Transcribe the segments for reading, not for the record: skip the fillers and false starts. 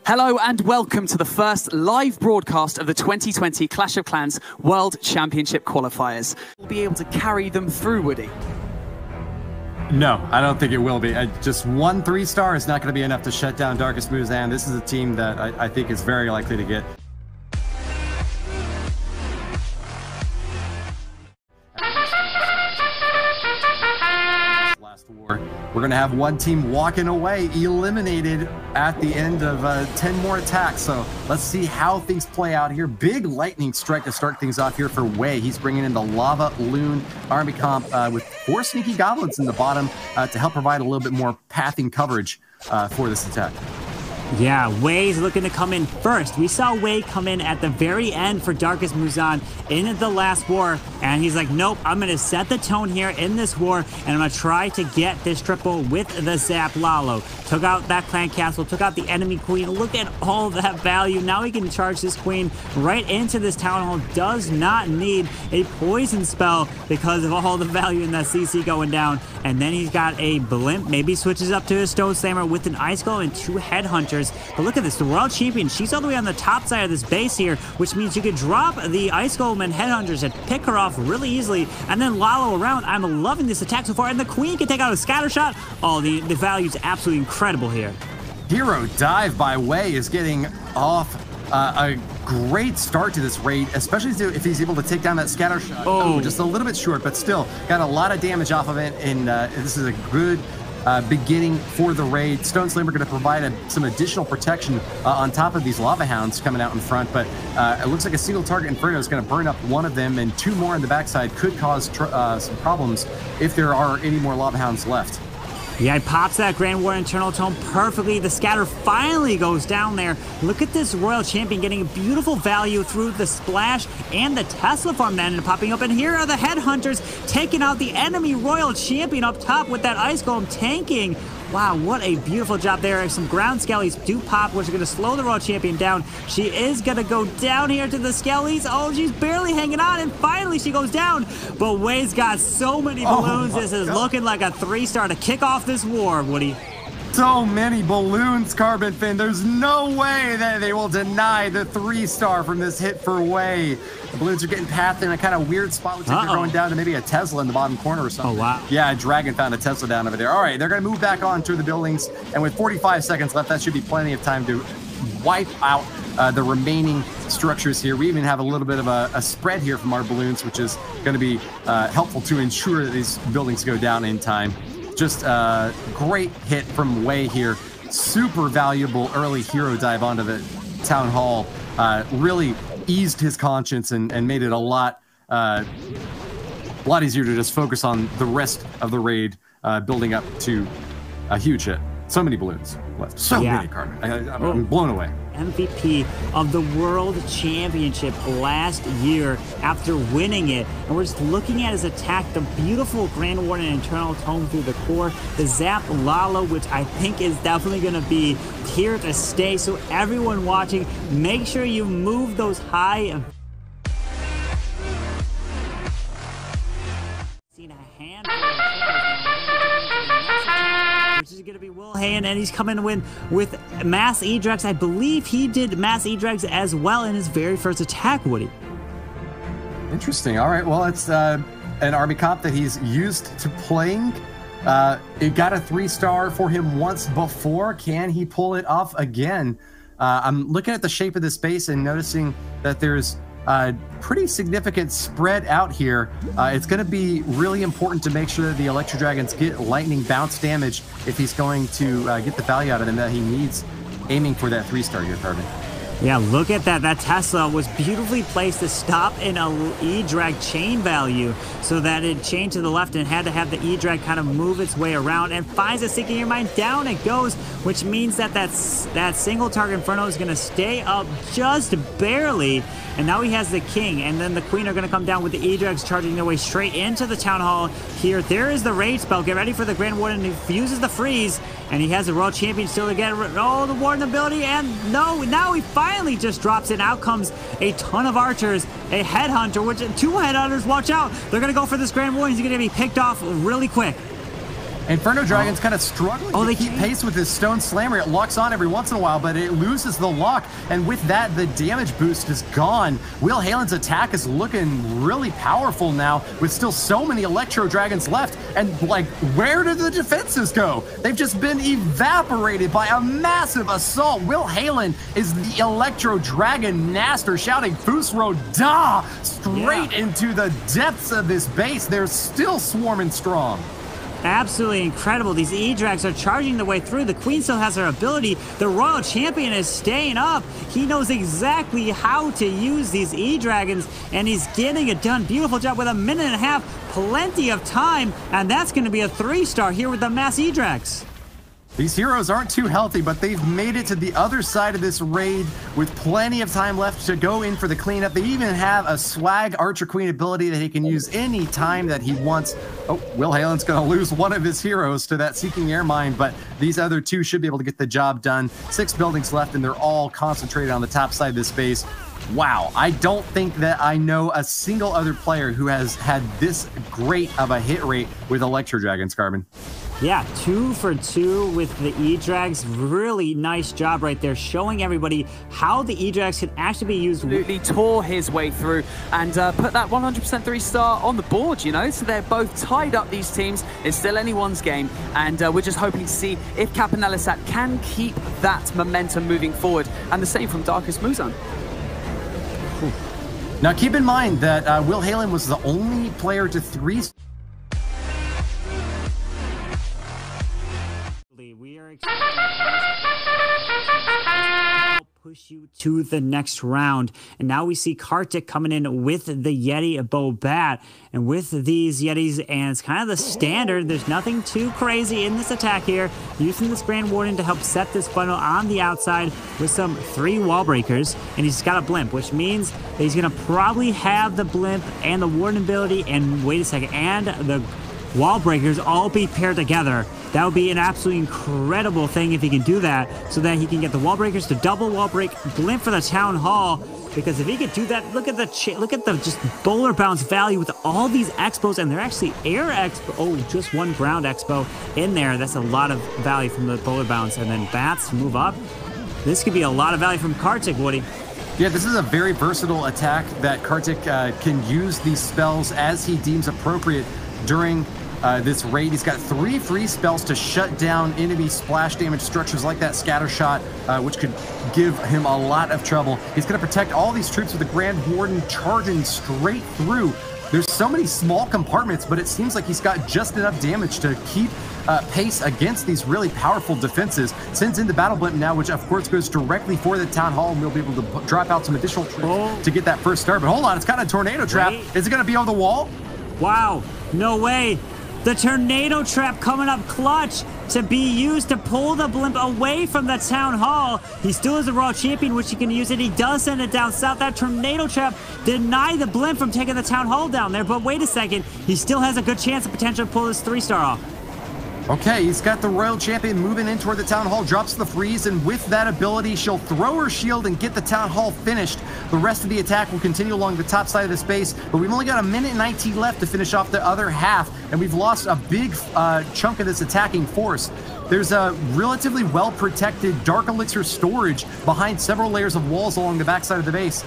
Hello and welcome to the first live broadcast of the 2020 Clash of Clans World Championship qualifiers. We'll be able to carry them through, Woody. No, I don't think it will be. Just one 3-star is not going to be enough to shut down Darkest Muzan. This is a team that I think is very likely to get. Last war, we're going to have one team walking away, eliminated at the end of 10 more attacks. So let's see how things play out here. Big lightning strike to start things off here for Wei. He's bringing in the Lava Loon Army Comp with 4 Sneaky Goblins in the bottom to help provide a little bit more pathing coverage for this attack. Yeah, Wei's looking to come in first. We saw Wei come in at the very end for Darkest Muzan in the last war, and he's like, nope, I'm going to set the tone here in this war, and I'm going to try to get this triple with the Zap Lalo. Took out that clan castle, took out the enemy queen. Look at all that value. Now he can charge this queen right into this town hall. Does not need a poison spell because of all the value in that CC going down. And then he's got a blimp, maybe switches up to a Stone Slammer with an Ice Golem and 2 Headhunters. But look at this, the World Champion, she's all the way on the top side of this base here, which means you could drop the Ice Golem and Headhunters and pick her off really easily, and then Lalo around. I'm loving this attack so far, and the Queen can take out a Scatter Shot. Oh, the value is absolutely incredible here. Hero Dive by Wei is getting off a great start to this raid, especially if he's able to take down that Scatter Shot. Oh, just a little bit short, but still got a lot of damage off of it, and this is a good beginning for the raid. Stone Slammer going to provide some additional protection on top of these Lava Hounds coming out in front, but it looks like a single target Inferno is going to burn up one of them, and 2 more on the backside could cause some problems if there are any more Lava Hounds left. Yeah, he pops that Grand War Internal Tome perfectly. The Scatter finally goes down there. Look at this Royal Champion getting beautiful value through the Splash and the Tesla Farm that ended up popping up. And here are the Headhunters taking out the enemy Royal Champion up top with that Ice Golem tanking. Wow, what a beautiful job there. Some ground skellies do pop, which are going to slow the Royal Champion down. She is going to go down here to the skellies. Oh, she's barely hanging on, and finally she goes down. But Wei's got so many balloons. This is looking like a 3-star to kick off this war, Woody. So many balloons, Carbon Fin. There's no way that they will deny the 3-star from this hit for Wei. The balloons are getting pathed in a kind of weird spot. Looks like they're going down to maybe a Tesla in the bottom corner or something. Oh, wow. Yeah, Dragon found a Tesla down over there. All right, they're going to move back on to the buildings. And with 45 seconds left, that should be plenty of time to wipe out the remaining structures here. We even have a little bit of a spread here from our balloons, which is going to be helpful to ensure that these buildings go down in time. Just a great hit from Wei here. Super valuable early hero dive onto the town hall. Really eased his conscience and made it a lot easier to just focus on the rest of the raid, building up to a huge hit. So many balloons left. So many, Carmen. I'm blown away. MVP of the World Championship last year after winning it. And we're just looking at his attack, the beautiful Grand Warden Internal Tome through the core, the Zap Lalo, which I think is definitely going to be here to stay. So everyone watching, make sure you move those high. Seen a handful which is going to be Will Hand, and he's coming in with Mass E-Drex. I believe he did Mass E-Drex as well in his very first attack, Woody. Interesting. All right. Well, it's an army comp that he's used to playing. It got a 3-star for him once before. Can he pull it off again? I'm looking at the shape of this base and noticing that there's pretty significant spread out here. It's going to be really important to make sure that the Electro Dragons get lightning bounce damage if he's going to get the value out of them that he needs, aiming for that 3-star here, Carbon. Yeah, look at that. That Tesla was beautifully placed to stop an E-Drag chain value so that it chained to the left and had to have the E-Drag kind of move its way around and finds a Seeking Your Mind. Down it goes, which means that that single target Inferno is going to stay up just barely. And now he has the King, and then the Queen are going to come down with the E-Drags charging their way straight into the Town Hall here. There is the Raid spell. Get ready for the Grand Warden. He fuses the freeze, and he has the World Champion still to get the Warden ability, and no, now he finally just drops it. Out comes a ton of archers, a Headhunter, which 2 Headhunters, watch out. They're going to go for this Grand Warden. He's going to be picked off really quick. Inferno Dragon's kind of struggling to keep pace with his Stone Slammer. It locks on every once in a while, but it loses the lock. And with that, the damage boost is gone. Will Halen's attack is looking really powerful now, with still so many Electro Dragons left. And, like, where did the defenses go? They've just been evaporated by a massive assault. Will Halen is the Electro Dragon Master, shouting Fusro Da straight into the depths of this base. They're still swarming strong. Absolutely incredible. These E-Drags are charging the way through. The Queen still has her ability. The Royal Champion is staying up. He knows exactly how to use these E-Dragons, and he's getting it done. Beautiful job with a minute and a half. Plenty of time, and that's going to be a 3-star here with the Mass E-Drags. These heroes aren't too healthy, but they've made it to the other side of this raid with plenty of time left to go in for the cleanup. They even have a swag Archer Queen ability that he can use any time that he wants. Oh, Will Halen's going to lose one of his heroes to that Seeking Air Mine, but these other two should be able to get the job done. 6 buildings left, and they're all concentrated on the top side of this base. Wow, I don't think that I know a single other player who has had this great of a hit rate with Electro Dragons, Carbon. Yeah, 2 for 2 with the E-Drags. Really nice job right there, showing everybody how the E-Drags can actually be used. Absolutely tore his way through and put that 100% 3-star on the board, you know? So they're both tied up, these teams. It's still anyone's game, and we're just hoping to see if Capanelisat can keep that momentum moving forward. And the same from Darkest Muzan. Now, keep in mind that Will Halen was the only player to 3. We are push you to the next round. And now we see Kartik coming in with the Yeti bow bat. And with these Yetis, and it's kind of the standard, there's nothing too crazy in this attack here. Using this Grand Warden to help set this funnel on the outside with some 3 wall breakers. And he's got a blimp, which means that he's going to probably have the blimp and the Warden ability, and wait a second, and the wall breakers all be paired together. That would be an absolutely incredible thing if he can do that, so that he can get the wall breakers to double wall break, blimp for the Town Hall. Because if he could do that, look at the just bowler bounce value with all these expos, and they're actually air expo. Oh, just 1 ground expo in there. That's a lot of value from the bowler bounce, and then bats move up. This could be a lot of value from Kartik, Woody. Yeah, this is a very versatile attack that Kartik can use these spells as he deems appropriate during this raid. He's got 3 free spells to shut down enemy splash damage structures like that scatter shot, which could give him a lot of trouble. He's going to protect all these troops with the Grand Warden charging straight through. There's so many small compartments, but it seems like he's got just enough damage to keep pace against these really powerful defenses. Sends in the battle blimp now, which of course goes directly for the Town Hall, and we'll be able to drop out some additional troops to get that first star. But hold on, it's got a tornado trap. Right. Is it going to be on the wall? Wow, no way. The tornado trap coming up clutch to be used to pull the blimp away from the Town Hall. He still is a Royal Champion, which he can use it. He does send it down south. That tornado trap denied the blimp from taking the Town Hall down there. But wait a second, he still has a good chance of potentially pull this 3-star off. Okay, he's got the Royal Champion moving in toward the Town Hall, drops the freeze, and with that ability, she'll throw her shield and get the Town Hall finished. The rest of the attack will continue along the top side of the space, but we've only got 1:19 left to finish off the other half, and we've lost a big chunk of this attacking force. There's a relatively well-protected Dark Elixir storage behind several layers of walls along the backside of the base,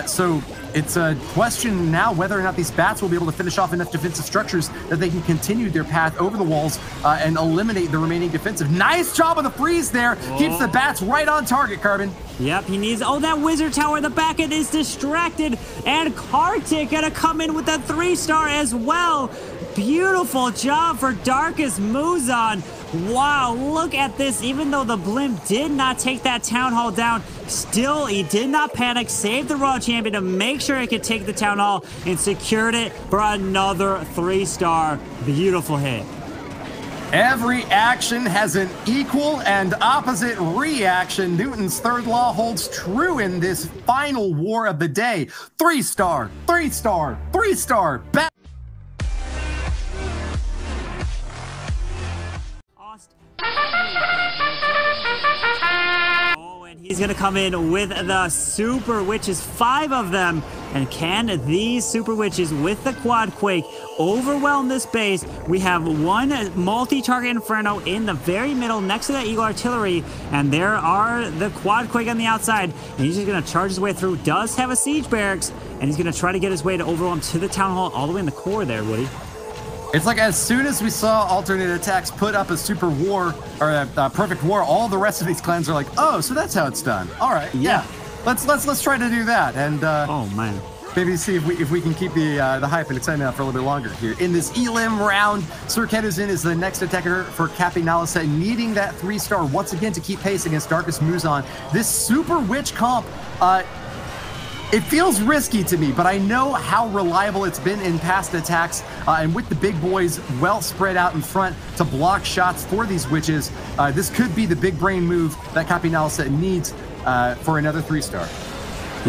so it's a question now whether or not these bats will be able to finish off enough defensive structures that they can continue their path over the walls and eliminate the remaining defensive. Nice job on the freeze there. Keeps the bats right on target, Carbon. Yep, he needs... Oh, that Wizard Tower in the back end is distracted. And Kartik gonna come in with a 3-star as well. Beautiful job for Darkest Muzan. Wow, look at this. Even though the blimp did not take that Town Hall down, still he did not panic, saved the Royal Champion to make sure he could take the Town Hall, and secured it for another 3-star. Beautiful hit. Every action has an equal and opposite reaction. Newton's 3rd law holds true in this final war of the day. 3-star, 3-star, 3-star. Oh, and he's gonna come in with the super witches, 5 of them, And can these Super Witches with the Quad Quake overwhelm this base? We have one multi-target Inferno in the very middle next to the Eagle Artillery, and there are the Quad Quake on the outside. And he's just going to charge his way through. Does have a Siege Barracks, and he's going to try to get his way to overwhelm to the Town Hall all the way in the core there, Woody. It's like as soon as we saw alternate attacks put up a super war or a perfect war, all the rest of these clans are like, oh, so that's how it's done. All right, yeah. Let's try to do that. And oh man, maybe see if we can keep the hype and excitement up for a little bit longer here. In this Elim round, Sir Keduzin is the next attacker for Kapinalasa, needing that 3-star once again to keep pace against Darkest Muzan. This Super Witch comp, it feels risky to me, but I know how reliable it's been in past attacks, and with the big boys well spread out in front to block shots for these witches, this could be the big brain move that Kapinalasa needs for another 3-star.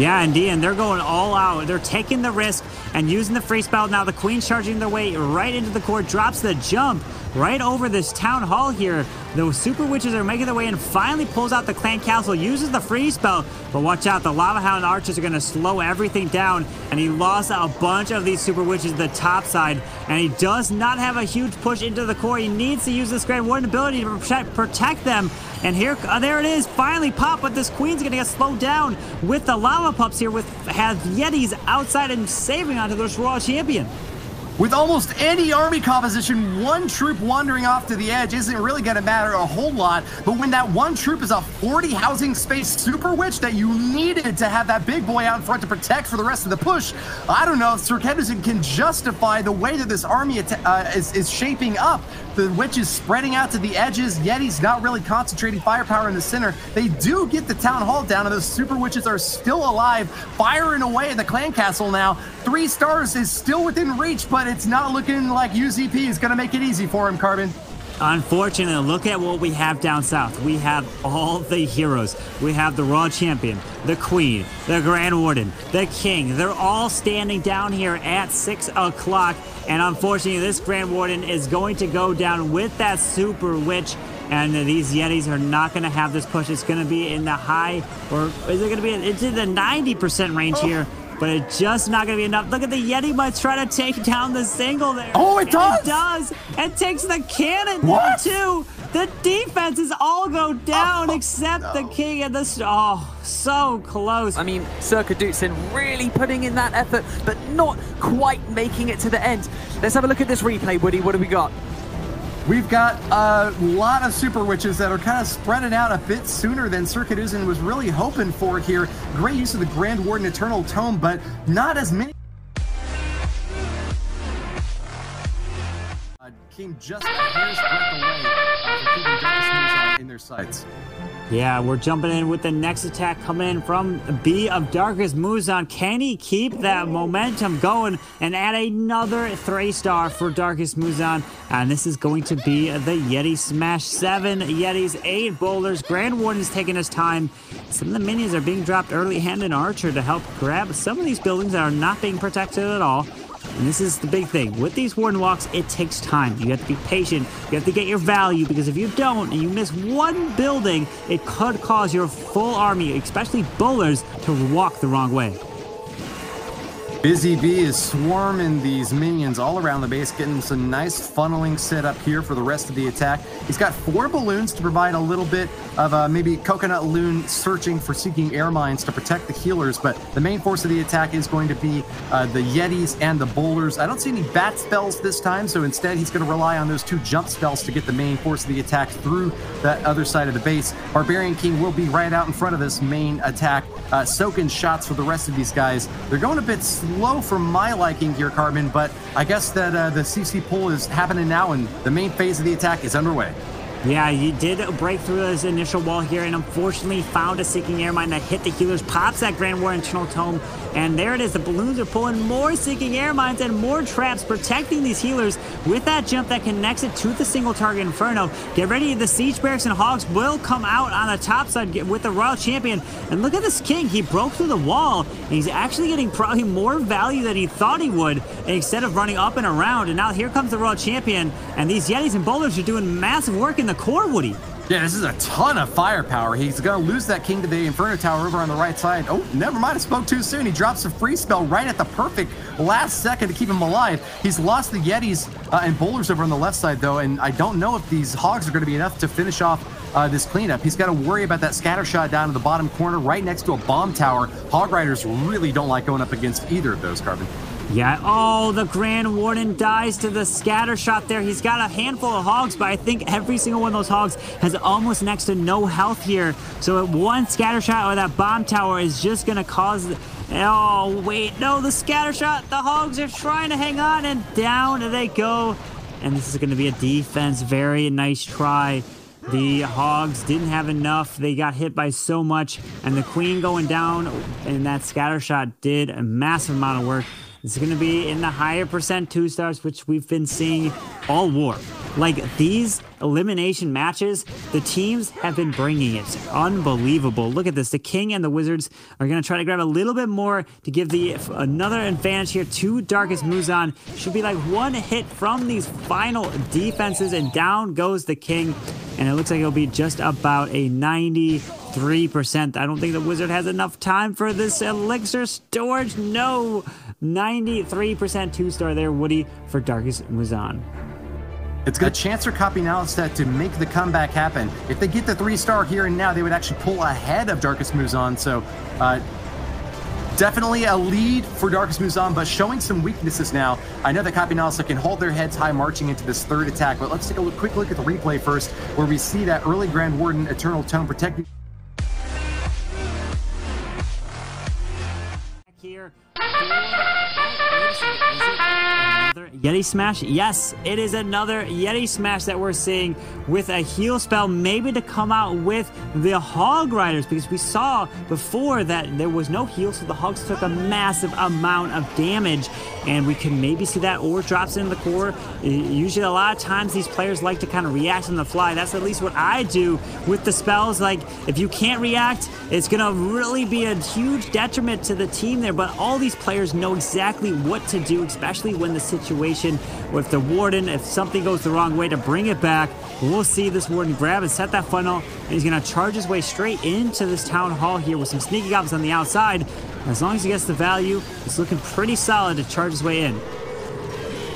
Yeah, indeed, and they're going all out. They're taking the risk and using the free spell. Now the Queen's charging their way right into the core, drops the jump right over this Town Hall here. The Super Witches are making their way and finally pulls out the Clan Castle, uses the free spell, but watch out, the Lava Hound Archers are going to slow everything down, and he lost a bunch of these Super Witches to the top side, and he does not have a huge push into the core. He needs to use this Grand Warden ability to protect them, and here, there it is, finally pop, but this Queen's going to get slowed down with the Lava Pups here, have Yetis outside and saving onto this Royal Champion. With almost any army composition, one troop wandering off to the edge isn't really going to matter a whole lot, but when that one troop is a 40 housing space Super Witch that you needed to have that big boy out in front to protect for the rest of the push, I don't know if Sir Keduzin can justify the way that this army is shaping up. The witches spreading out to the edges, Yeti's not really concentrating firepower in the center. They do get the Town Hall down, and those Super Witches are still alive, firing away at the Clan Castle now. 3 stars is still within reach, but it's not looking like UZP is going to make it easy for him, Carbon. Unfortunately, look at what we have down south. We have all the heroes. We have the Royal Champion, the Queen, the Grand Warden, the King. They're all standing down here at 6 o'clock. And unfortunately, this Grand Warden is going to go down with that Super Witch. And these Yetis are not going to have this push. It's going to be in the high, or is it going to be, it's in the 90% range here. But it's just not going to be enough. Look at the Yeti might try to take down the single there. Oh, it does! It does! It takes the cannon what? too. The defenses all go down except the King and the... Oh, so close. I mean, Sir Keduzin really putting in that effort, but not quite making it to the end. Let's have a look at this replay, Woody. What do we got? We've got a lot of Super Witches that are kind of spreading out a bit sooner than Sir Keduzin was really hoping for here. Great use of the Grand Warden Eternal Tome, but not as many. Came just a hair's breadth away from keeping Darkest Muzan in their sights. Yeah, we're jumping in with the next attack coming in from B of Darkest Muzan. Can he keep that momentum going and add another 3-star for Darkest Muzan? And this is going to be the Yeti Smash. 7 Yetis, 8 boulders. Grand Warden's taking his time. Some of the minions are being dropped early hand and Archer to help grab some of these buildings that are not being protected at all. And this is the big thing. With these Warden Walks, it takes time. You have to be patient. You have to get your value, because if you don't and you miss one building, it could cause your full army, especially bowlers, to walk the wrong way. Busy Bee is swarming these minions all around the base, getting some nice funneling set up here for the rest of the attack. He's got 4 balloons to provide a little bit of maybe Coconut Loon searching for seeking air mines to protect the healers, but the main force of the attack is going to be the Yetis and the boulders. I don't see any bat spells this time, so instead he's going to rely on those 2 jump spells to get the main force of the attack through that other side of the base. Barbarian King will be right out in front of this main attack, soaking shots for the rest of these guys. They're going a bit slow for my liking here, Carbon, but I guess that the CC pull is happening now and the main phase of the attack is underway. Yeah, he did break through his initial wall here and unfortunately found a Seeking Air Mine that hit the healers, pops that Grand War Internal Tome, and there it is. The balloons are pulling more Seeking Air Mines and more traps, protecting these healers with that jump that connects it to the single target Inferno. Get ready, the Siege Barracks and Hogs will come out on the top side with the Royal Champion. And look at this King, he broke through the wall, and he's actually getting probably more value than he thought he would instead of running up and around. And now here comes the Royal Champion, and these Yetis and Boulders are doing massive work in the core, Woody. Yeah, this is a ton of firepower. He's going to lose that king to the Inferno Tower over on the right side. Oh, never mind. I spoke too soon. He drops a free spell right at the perfect last second to keep him alive. He's lost the Yetis and bowlers over on the left side, though, and I don't know if these hogs are going to be enough to finish off this cleanup. He's got to worry about that scatter shot down in the bottom corner right next to a bomb tower. Hog Riders really don't like going up against either of those, Carbon. Yeah, oh, the Grand Warden dies to the scatter shot there. He's got a handful of hogs, but I think every single one of those hogs has almost next to no health here. So one scatter shot or that bomb tower is just going to cause... Oh, wait, no, the scatter shot. The hogs are trying to hang on, and down they go. And this is going to be a defense. Very nice try. The hogs didn't have enough. They got hit by so much, and the queen going down, and that scatter shot did a massive amount of work. It's going to be in the higher percent 2-stars, which we've been seeing all war. Like, these elimination matches, the teams have been bringing it. Unbelievable. Look at this. The King and the Wizards are going to try to grab a little bit more to give another advantage here to Darkest Muzan. Should be like one hit from these final defenses, and down goes the King. And it looks like it'll be just about a 93%. I don't think the Wizard has enough time for this elixir storage. No. 93% 2-star there, Woody, for Darkest Muzan. It's got a chance for Copy Nalistat to make the comeback happen. If they get the 3-star here and now, they would actually pull ahead of Darkest Muzan. So definitely a lead for Darkest Muzan, but showing some weaknesses now. I know that Copy Nalistat can hold their heads high marching into this third attack, but let's take a quick look at the replay first, where we see that early Grand Warden Eternal Tome protecting. Here. Yeti Smash? Yes, it is another Yeti Smash that we're seeing with a heal spell, maybe to come out with the Hog Riders, because we saw before that there was no heal, so the Hogs took a massive amount of damage, and we can maybe see that ore drops in the core. Usually a lot of times these players like to kind of react on the fly. That's at least what I do with the spells. Like, if you can't react, it's gonna really be a huge detriment to the team there, but all these players know exactly what to do, especially when the situation with the Warden, if something goes the wrong way, to bring it back. We'll see this Warden grab and set that funnel, and he's going to charge his way straight into this Town Hall here with some sneaky goblins on the outside. As long as he gets the value, it's looking pretty solid to charge his way in.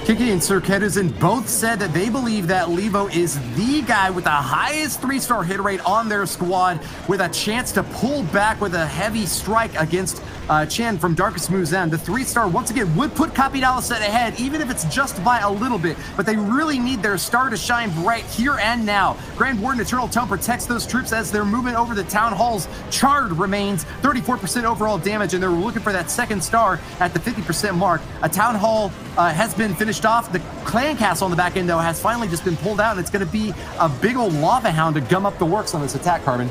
Kiki and Sir Keduzin both said that they believe that Levo is the guy with the highest 3-star hit rate on their squad, with a chance to pull back with a heavy strike against Chen from Darkest Muzan. The 3-star, once again, would put Copy Nalistat ahead, even if it's just by a little bit, but they really need their star to shine bright here and now. Grand Warden Eternal Tome protects those troops as they're moving over the Town Hall's charred remains, 34% overall damage, and they're looking for that 2nd star at the 50% mark. A Town Hall has been finished off. The Clan Castle on the back end, though, has finally just been pulled out, and it's going to be a big old lava hound to gum up the works on this attack, Carbon.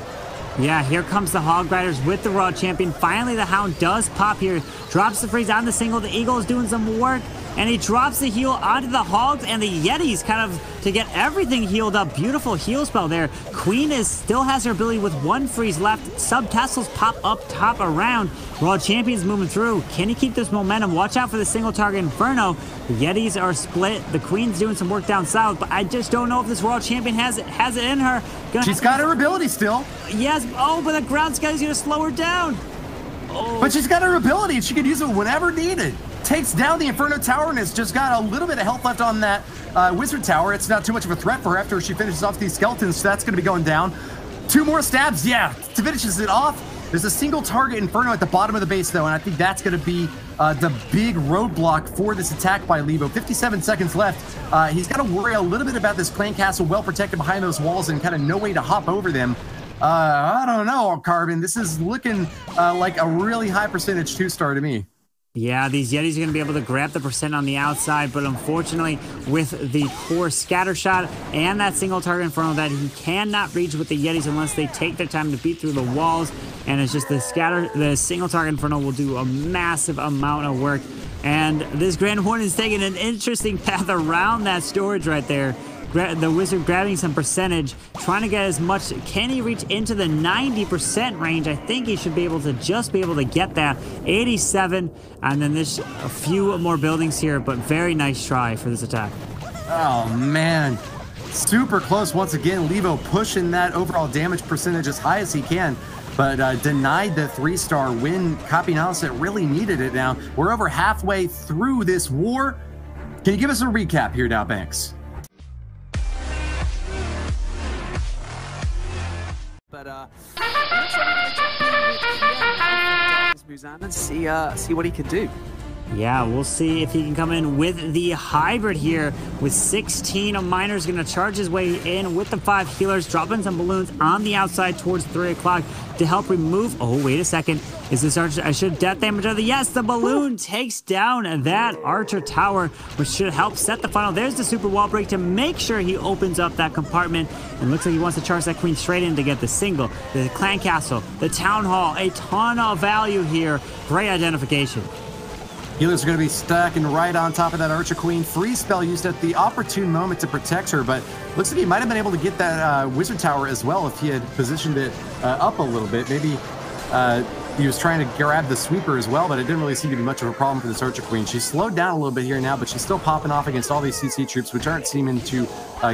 Yeah, here comes the Hog Riders with the Royal Champion. Finally, the Hound does pop here. Drops the freeze on the single. The Eagle is doing some work, and he drops the heal onto the Hogs and the Yetis, kind of to get everything healed up. Beautiful heal spell there. Queen still has her ability with 1 freeze left. Sub-Tessels pop up top around. Royal Champion's moving through. Can he keep this momentum? Watch out for the single target Inferno. The Yetis are split. The Queen's doing some work down south, but I just don't know if this Royal Champion has it in her. She's got her ability still. Yes. Oh, but the ground scout is going to slow her down. Oh. But she's got her ability, and she can use it whenever needed. Takes down the Inferno Tower, and it's just got a little bit of health left on that Wizard Tower. It's not too much of a threat for her after she finishes off these skeletons, so that's going to be going down. 2 more stabs, yeah, to finishes it off. There's a single target Inferno at the bottom of the base, though, and I think that's going to be the big roadblock for this attack by Levo. 57 seconds left. He's got to worry a little bit about this Clan Castle well protected behind those walls and kind of no way to hop over them. I don't know, Carbon. This is looking like a really high percentage 2-star to me. Yeah, these Yetis are going to be able to grab the percent on the outside, but unfortunately, with the poor scatter shot and that single target Inferno that he cannot reach with the Yetis unless they take their time to beat through the walls, and it's just the single target Inferno will do a massive amount of work. And this Grand Warden is taking an interesting path around that storage right there. The Wizard grabbing some percentage, trying to get as much. Can he reach into the 90% range? I think he should be able to just be able to get that. 87, and then there's a few more buildings here, but very nice try for this attack. Oh, man. super close once again. Levo pushing that overall damage percentage as high as he can, but denied the 3-star when Kapinalset really needed it now. We're over halfway through this war. Can you give us a recap here now, Banks? But looks like we're going to jump in with Muzan and see what he can do. Yeah, we'll see if he can come in with the hybrid here with 16 miners going to charge his way in with the 5 healers, dropping some balloons on the outside towards 3 o'clock to help remove. Oh, wait a second. Is this Archer? I should death damage on the. Yes, the balloon takes down that Archer tower, which should help set the final. There's the super wall break to make sure he opens up that compartment. And looks like he wants to charge that queen straight in to get the single, the clan castle, the town hall. A ton of value here. Great identification. Healers are going to be stacking right on top of that Archer Queen. Free spell used at the opportune moment to protect her, but looks like he might have been able to get that Wizard Tower as well if he had positioned it up a little bit. Maybe he was trying to grab the sweeper as well, but it didn't really seem to be much of a problem for this Archer Queen. She's slowed down a little bit here now, but she's still popping off against all these CC troops, which aren't seeming to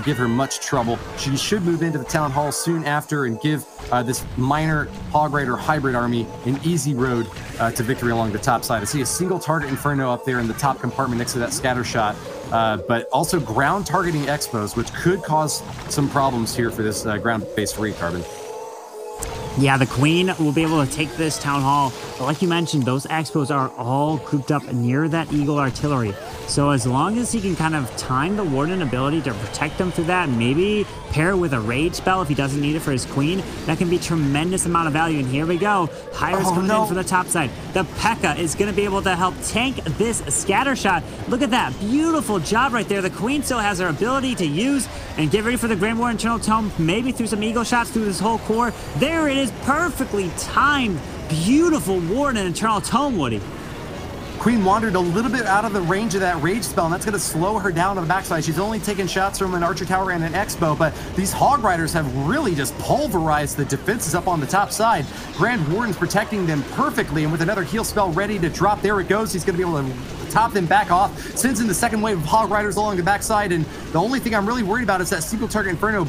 give her much trouble. She should move into the town hall soon after and give this minor Hog Rider hybrid army an easy road to victory along the top side. I see a single target Inferno up there in the top compartment next to that scatter shot, but also ground targeting Expos, which could cause some problems here for this ground-based raid, Carbon. Yeah, the Queen will be able to take this town hall. But like you mentioned, those Expos are all grouped up near that Eagle artillery. So as long as he can kind of time the Warden ability to protect them through that, maybe pair with a rage spell if he doesn't need it for his Queen, that can be a tremendous amount of value. And here we go. Pirates coming in from the top side. The P.E.K.K.A. is going to be able to help tank this scatter shot. Look at that. Beautiful job right there. The Queen still has her ability to use and get ready for the Grand War Internal Tome, maybe through some Eagle shots through this whole core. There it is. Perfectly timed. Beautiful Warden and Internal Tome, Woody. Queen wandered a little bit out of the range of that rage spell, and that's going to slow her down on the backside. She's only taking shots from an Archer Tower and an Expo, but these Hog Riders have really just pulverized the defenses up on the top side. Grand Warden's protecting them perfectly, and with another heal spell ready to drop, there it goes. He's going to be able to top them back off, sends in the second wave of Hog Riders along the backside, and the only thing I'm really worried about is that single target Inferno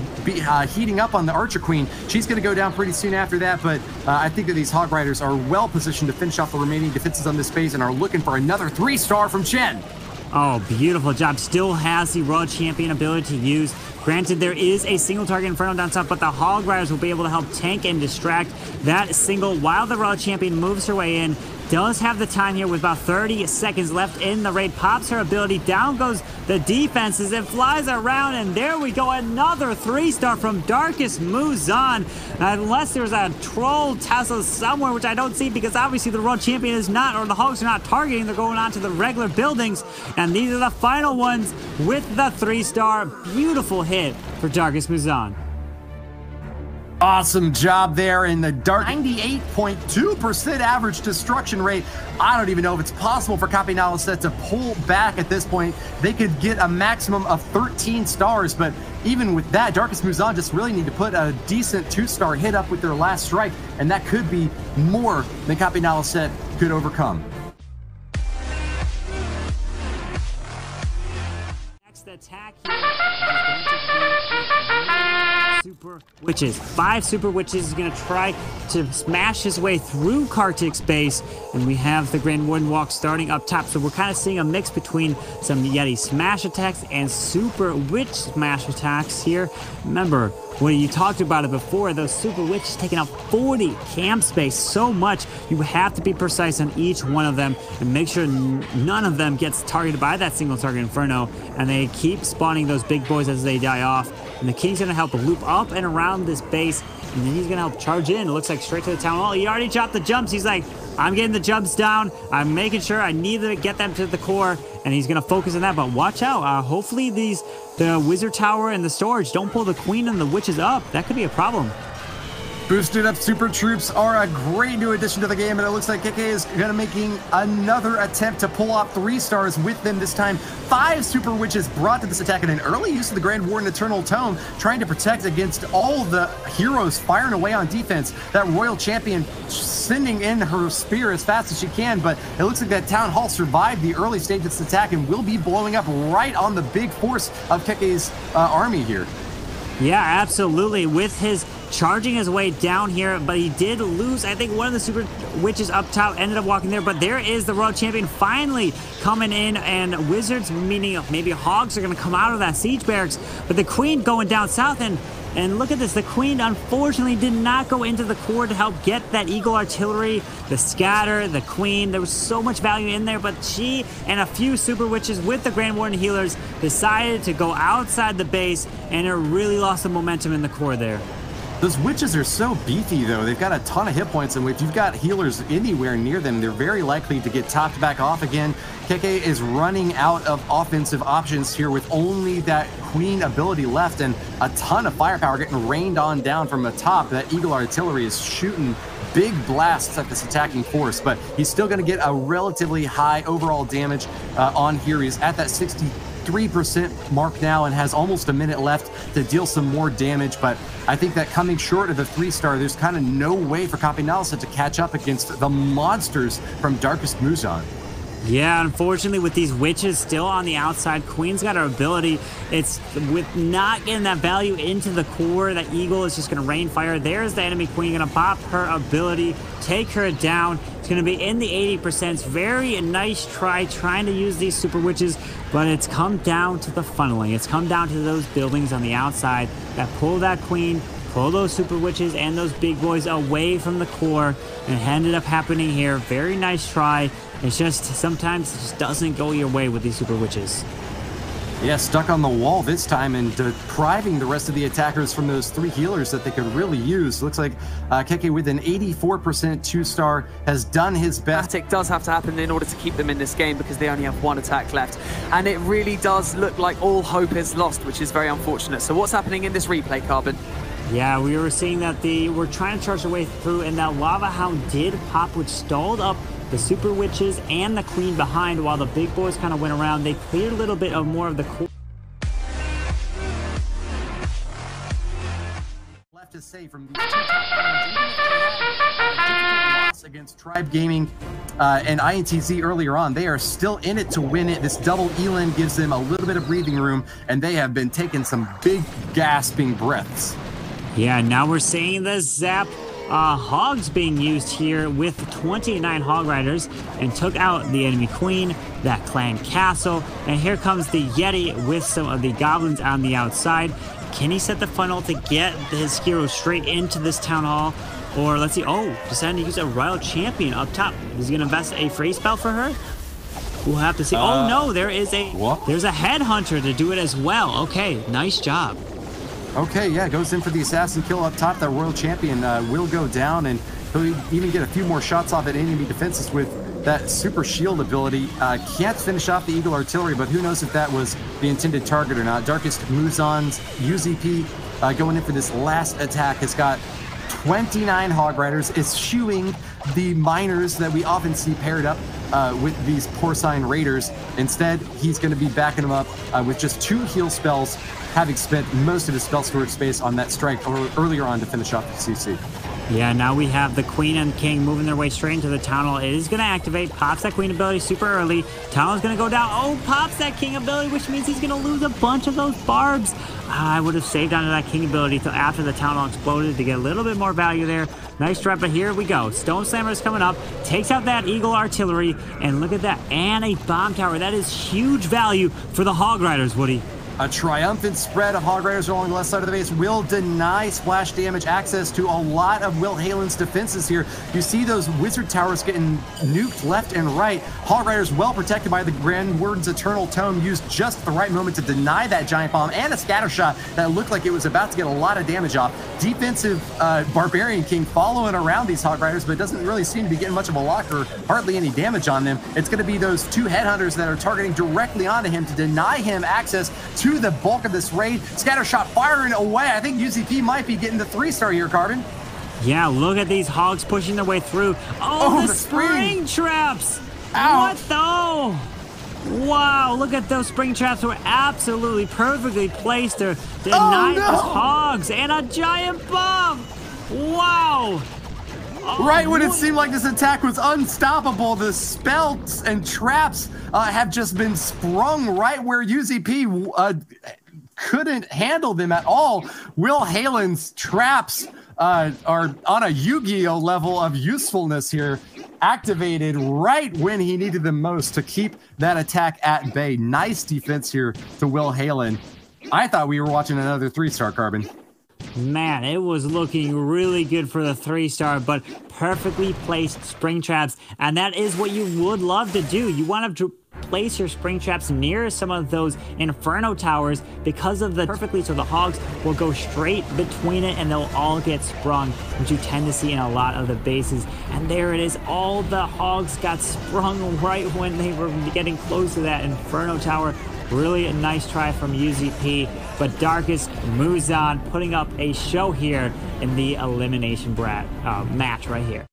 heating up on the Archer Queen. She's going to go down pretty soon after that, but I think that these Hog Riders are well positioned to finish off the remaining defenses on this phase and are looking for another 3-star from Chen. Oh, beautiful job. Still has the Royal Champion ability to use. Granted, there is a single target Inferno down top, but the Hog Riders will be able to help tank and distract that single while the Royal Champion moves her way in. Does have the time here with about 30 seconds left in the raid. Pops her ability. Down goes the defenses. It flies around, and there we go. Another 3-star from Darkest Muzan. Unless there's a troll Tesla somewhere, which I don't see because obviously the World Champion is not, or the Hogs are not targeting. They're going on to the regular buildings. And these are the final ones with the 3-star. Beautiful hit for Darkest Muzan. Awesome job there in the dark. 98.2% average destruction rate. I don't even know if it's possible for Kapinalset to pull back at this point. They could get a maximum of 13 stars, but even with that, Darkest Muzan just really need to put a decent 2-star hit up with their last strike, and that could be more than Kapinalset could overcome. Next attack here is going to be Super Witches. 5 Super Witches is going to try to smash his way through Kartik's base, and we have the Grand Warden walk starting up top. So we're kind of seeing a mix between some Yeti smash attacks and Super Witch smash attacks here. Remember, when you talked about it before, those Super Witches taking up 40 camp space, so much. You have to be precise on each one of them and make sure none of them gets targeted by that single target Inferno, and they keep spawning those big boys as they die off. And the King's going to help loop up and around this base, and then he's going to help charge in. It looks like straight to the town hall. He already dropped the jumps. He's like, I'm getting the jumps down. I'm making sure I need to get them to the core, and he's going to focus on that. But watch out. Hopefully the Wizard Tower and the storage don't pull the Queen and the Witches up. That could be a problem. Boosted up super troops are a great new addition to the game, and it looks like Keke is going to making another attempt to pull off 3 stars with them this time. 5 super witches brought to this attack, and an early use of the Grand Warden Eternal Tome, trying to protect against all the heroes firing away on defense. That Royal Champion sending in her spear as fast as she can, but it looks like that Town Hall survived the early stage of this attack and will be blowing up right on the big force of Keke's army here. Yeah, absolutely. With his charging his way down here, but he did lose, I think, one of the super witches up top, ended up walking there, but there is the Royal Champion finally coming in, and wizards, meaning maybe hogs, are going to come out of that siege barracks, but the queen going down south, and look at this, the queen unfortunately did not go into the core to help get that eagle artillery, the scatter, the queen. There was so much value in there, but she and a few super witches with the Grand Warden healers decided to go outside the base, and it really lost the momentum in the core there. Those witches are so beefy, though. They've got a ton of hit points, and if you've got healers anywhere near them, they're very likely to get topped back off again. Keke is running out of offensive options here with only that queen ability left and a ton of firepower getting rained on down from the top. That eagle artillery is shooting big blasts at this attacking force, but he's still going to get a relatively high overall damage on here. He's at that 63% mark now and has almost a minute left to deal some more damage, but I think that coming short of the 3-star, there's kind of no way for Kapinalisa to catch up against the monsters from Darkest Muzan. Yeah, unfortunately, with these witches still on the outside, Queen's got her ability. It's with not getting that value into the core, that eagle is just going to rain fire. There's the enemy queen going to pop her ability, take her down. It's going to be in the 80%. Very nice try trying to use these super witches, but it's come down to the funneling. It's come down to those buildings on the outside that pull that queen, pull those super witches and those big boys away from the core, and it ended up happening here. Very nice try. It's just sometimes it just doesn't go your way with these super witches. Yeah, stuck on the wall this time and depriving the rest of the attackers from those 3 healers that they could really use. Looks like Keke with an 84% 2-star has done his best. It does have to happen in order to keep them in this game because they only have 1 attack left. And it really does look like all hope is lost, which is very unfortunate. So what's happening in this replay, Carbon? Yeah, we were seeing that they were trying to charge their way through, and that Lava Hound did pop, which stalled up the super witches and the queen behind while the big boys kind of went around. They cleared a little bit of more of the core. Left to say from these 2 top loss against Tribe Gaming and INTZ earlier on, they are still in it to win it. This double Elan gives them a little bit of breathing room, and they have been taking some big gasping breaths. Yeah, now we're seeing the Zap hogs being used here with 29 hog riders, and took out the enemy queen, that clan castle, and here comes the Yeti with some of the goblins on the outside. Can he set the funnel to get his hero straight into this town hall? Or let's see, oh, decided to use a Royal Champion up top. Is he gonna invest a free spell for her? We'll have to see. Oh no, there's a headhunter to do it as well. Okay, nice job. Okay, yeah, goes in for the assassin kill up top. That Royal Champion will go down, and he'll even get a few more shots off at enemy defenses with that super shield ability. Can't finish off the eagle artillery, but who knows if that was the intended target or not. Darkest Muzan's UZP going in for this last attack has got 29 hog riders, is shooing the miners that we often see paired up with these porcine raiders. Instead, he's going to be backing them up with just 2 heal spells, having spent most of his spell storage space on that strike earlier on to finish off the CC. Yeah, now we have the queen and king moving their way straight into the town hall. It is going to activate, pops that queen ability super early. Town hall is going to go down. Oh, pops that king ability, which means he's going to lose a bunch of those barbs. I would have saved onto that king ability until after the town hall exploded to get a little bit more value there. Nice try, but here we go. Stone Slammer is coming up, takes out that eagle artillery, and look at that, and a bomb tower. That is huge value for the hog riders, Woody. A triumphant spread of hog riders along the left side of the base will deny splash damage access to a lot of Will Halen's defenses here. You see those wizard towers getting nuked left and right. Hog riders well protected by the Grand Warden's Eternal Tome, used just the right moment to deny that giant bomb and a scatter shot that looked like it was about to get a lot of damage off. Defensive Barbarian King following around these hog riders, but doesn't really seem to be getting much of a lock or hardly any damage on them. It's going to be those 2 headhunters that are targeting directly onto him to deny him access to the bulk of this raid. Scatter shot firing away. I think UZP might be getting the 3-star here, Carbon. Yeah, look at these hogs pushing their way through. Oh, the spring traps! Ouch. What though? Wow, look at those spring traps were absolutely perfectly placed to deny those hogs and a giant bomb. Wow. Right when it seemed like this attack was unstoppable, the spells and traps have just been sprung right where UZP couldn't handle them at all. Will Halen's traps are on a Yu-Gi-Oh level of usefulness here, activated right when he needed them most to keep that attack at bay. Nice defense here to Will Halen. I thought we were watching another 3-star, Carbon. Man, it was looking really good for the 3-star, but perfectly placed spring traps. And that is what you would love to do. You want to place your spring traps near some of those Inferno towers because of the perfectly, so the hogs will go straight between it and they'll all get sprung, which you tend to see in a lot of the bases. And there it is. All the hogs got sprung right when they were getting close to that Inferno tower. Really a nice try from UZP, but Darkest Muzan putting up a show here in the elimination match right here.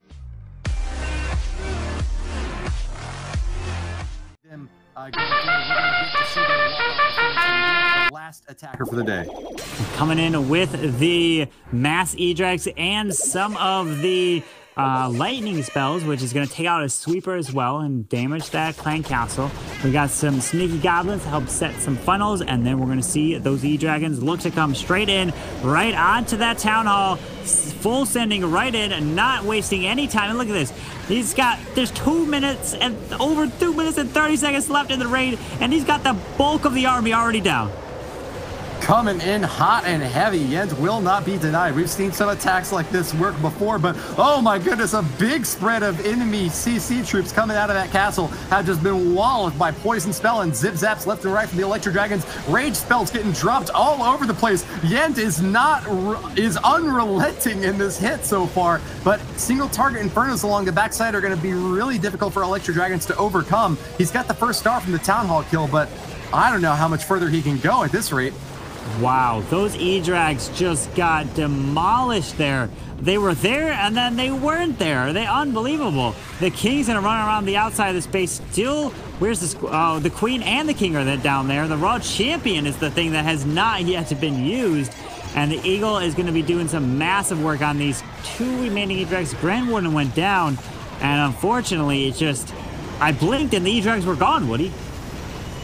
Last attacker for the day. Coming in with the mass E-Drags and some of the lightning spells, which is going to take out a sweeper as well and damage that clan castle. We got some sneaky goblins to help set some funnels, and then we're going to see those E-Dragons look to come straight in, right onto that town hall, full sending right in and not wasting any time. And look at this. There's 2 minutes and over 2 minutes and 30 seconds left in the raid, and he's got the bulk of the army already down. Coming in hot and heavy, Yent will not be denied. We've seen some attacks like this work before, but oh my goodness, a big spread of enemy CC troops coming out of that castle have just been walled by poison spell and zip zaps left and right from the Electro Dragons. Rage spells getting dropped all over the place. Yent is unrelenting in this hit so far, but single target Infernos along the backside are going to be really difficult for Electro Dragons to overcome. He's got the first star from the Town Hall kill, but I don't know how much further he can go at this rate. Wow, those E-Drags just got demolished there. They were there, and then they weren't there. They're unbelievable. The King's gonna run around the outside of the space still. Where's the Queen and the King are down there. The Raw Champion is the thing that has not yet been used. And the Eagle is gonna be doing some massive work on these 2 remaining E-Drags. Grenwood went down, and unfortunately, I blinked and the E-Drags were gone, Woody.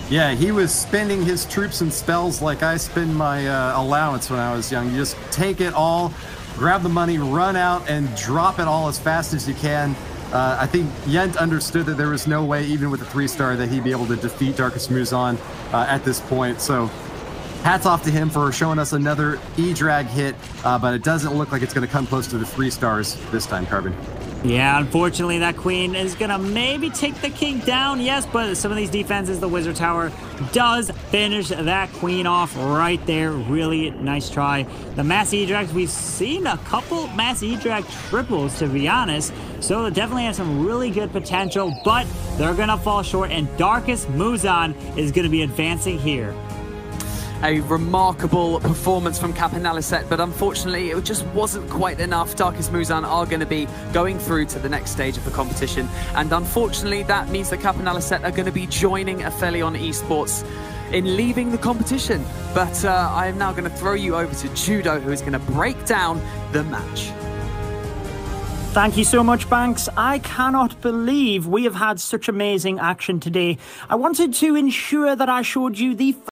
Yeah, he was spending his troops and spells like I spend my allowance when I was young. You just take it all, grab the money, run out, and drop it all as fast as you can. I think Yent understood that there was no way, even with a 3-star, that he'd be able to defeat Darkest Muzan at this point. So hats off to him for showing us another E-Drag hit, but it doesn't look like it's going to come close to the 3 stars this time, Carbon. Yeah, unfortunately, that Queen is going to maybe take the King down, yes, but some of these defenses, the Wizard Tower does finish that Queen off right there. Really nice try. The Mass E-Drags, we've seen a couple Mass E-Drag triples, to be honest, so they definitely have some really good potential, but they're going to fall short, and Darkest Muzan is going to be advancing here. A remarkable performance from Capanaliset, but unfortunately it just wasn't quite enough. Darkest Muzan are going to be going through to the next stage of the competition, and unfortunately that means that Capanaliset are going to be joining Aphelion Esports in leaving the competition. But I am now going to throw you over to Judo, who is going to break down the match. Thank you so much, Banks. I cannot believe we have had such amazing action today. I wanted to ensure that I showed you the